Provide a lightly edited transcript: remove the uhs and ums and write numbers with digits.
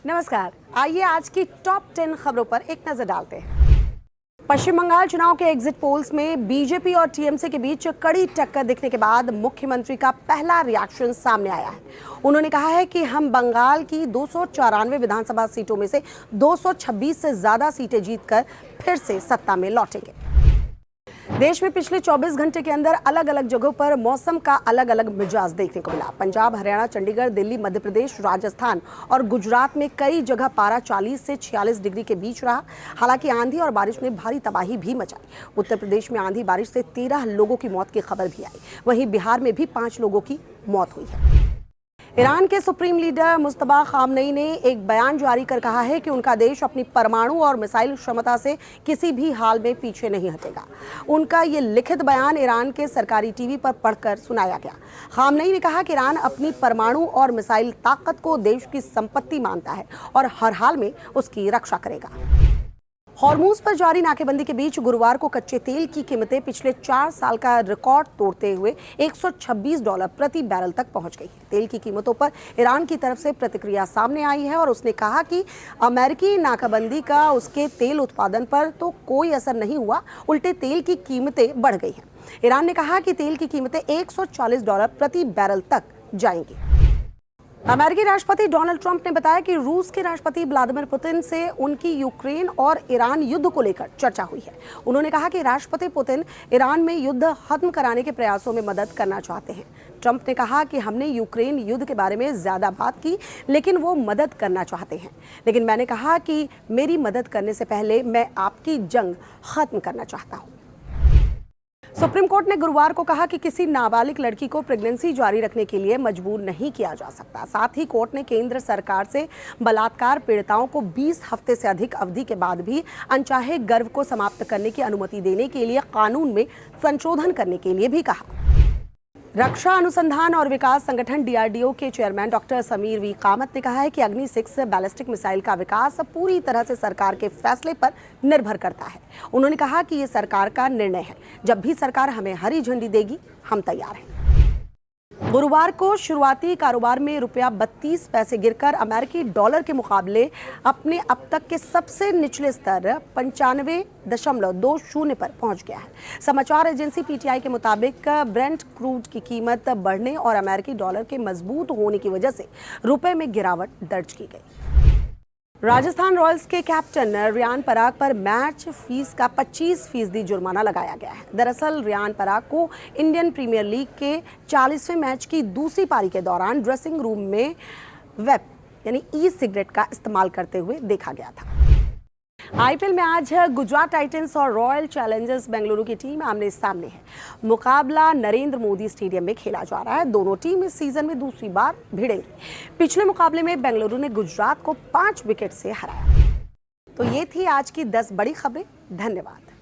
नमस्कार, आइए आज की टॉप 10 खबरों पर एक नजर डालते हैं। पश्चिम बंगाल चुनाव के एग्जिट पोल्स में बीजेपी और टीएमसी के बीच कड़ी टक्कर दिखने के बाद मुख्यमंत्री का पहला रिएक्शन सामने आया है। उन्होंने कहा है कि हम बंगाल की 294 विधानसभा सीटों में से 226 से ज्यादा सीटें जीतकर फिर से सत्ता में लौटेंगे। देश में पिछले 24 घंटे के अंदर अलग अलग जगहों पर मौसम का अलग अलग मिजाज देखने को मिला। पंजाब, हरियाणा, चंडीगढ़, दिल्ली, मध्य प्रदेश, राजस्थान और गुजरात में कई जगह पारा 40 से 46 डिग्री के बीच रहा। हालांकि आंधी और बारिश ने भारी तबाही भी मचाई। उत्तर प्रदेश में आंधी बारिश से 13 लोगों की मौत की खबर भी आई। वहीं बिहार में भी 5 लोगों की मौत हुई है। ईरान के सुप्रीम लीडर मुस्तफा खामनेई ने एक बयान जारी कर कहा है कि उनका देश अपनी परमाणु और मिसाइल क्षमता से किसी भी हाल में पीछे नहीं हटेगा। उनका ये लिखित बयान ईरान के सरकारी टीवी पर पढ़कर सुनाया गया। खामनेई ने कहा कि ईरान अपनी परमाणु और मिसाइल ताकत को देश की संपत्ति मानता है और हर हाल में उसकी रक्षा करेगा। हॉर्मूज पर जारी नाकेबंदी के बीच गुरुवार को कच्चे तेल की कीमतें पिछले 4 साल का रिकॉर्ड तोड़ते हुए $126 प्रति बैरल तक पहुंच गई। तेल की कीमतों पर ईरान की तरफ से प्रतिक्रिया सामने आई है और उसने कहा कि अमेरिकी नाकाबंदी का उसके तेल उत्पादन पर तो कोई असर नहीं हुआ, उल्टे तेल की कीमतें बढ़ गई हैं। ईरान ने कहा कि तेल की कीमतें $140 प्रति बैरल तक जाएंगी। अमेरिकी राष्ट्रपति डोनाल्ड ट्रंप ने बताया कि रूस के राष्ट्रपति व्लादिमीर पुतिन से उनकी यूक्रेन और ईरान युद्ध को लेकर चर्चा हुई है। उन्होंने कहा कि राष्ट्रपति पुतिन ईरान में युद्ध खत्म कराने के प्रयासों में मदद करना चाहते हैं। ट्रंप ने कहा कि हमने यूक्रेन युद्ध के बारे में ज्यादा बात की, लेकिन वो मदद करना चाहते हैं। लेकिन मैंने कहा कि मेरी मदद करने से पहले मैं आपकी जंग खत्म करना चाहता हूँ। सुप्रीम कोर्ट ने गुरुवार को कहा कि किसी नाबालिग लड़की को प्रेगनेंसी जारी रखने के लिए मजबूर नहीं किया जा सकता। साथ ही कोर्ट ने केंद्र सरकार से बलात्कार पीड़िताओं को 20 हफ्ते से अधिक अवधि के बाद भी अनचाहे गर्भ को समाप्त करने की अनुमति देने के लिए कानून में संशोधन करने के लिए भी कहा। रक्षा अनुसंधान और विकास संगठन डीआरडीओ के chairman doctor Sameer V Kamat ने कहा है कि अग्नि 6 बैलिस्टिक मिसाइल का विकास पूरी तरह से सरकार के फैसले पर निर्भर करता है। उन्होंने कहा कि ये सरकार का निर्णय है। जब भी सरकार हमें हरी झंडी देगी, हम तैयार हैं। गुरुवार को शुरुआती कारोबार में ₹32 गिरकर अमेरिकी डॉलर के मुकाबले अपने अब तक के सबसे निचले स्तर 95.20 पर पहुंच गया है। समाचार एजेंसी पीटीआई के मुताबिक ब्रेंट क्रूड की कीमत बढ़ने और अमेरिकी डॉलर के मजबूत होने की वजह से रुपए में गिरावट दर्ज की गई। राजस्थान रॉयल्स के कैप्टन रियान पराग पर मैच फीस का 25% जुर्माना लगाया गया है। दरअसल रियान पराग को इंडियन प्रीमियर लीग के 40वें मैच की दूसरी पारी के दौरान ड्रेसिंग रूम में वेप यानी ई सिगरेट का इस्तेमाल करते हुए देखा गया था। आईपीएल में आज गुजरात टाइटंस और रॉयल चैलेंजर्स बेंगलुरु की टीम आमने सामने है। मुकाबला नरेंद्र मोदी स्टेडियम में खेला जा रहा है। दोनों टीम इस सीजन में दूसरी बार भिड़ेंगी। पिछले मुकाबले में बेंगलुरु ने गुजरात को 5 विकेट से हराया। तो ये थी आज की 10 बड़ी खबरें। धन्यवाद।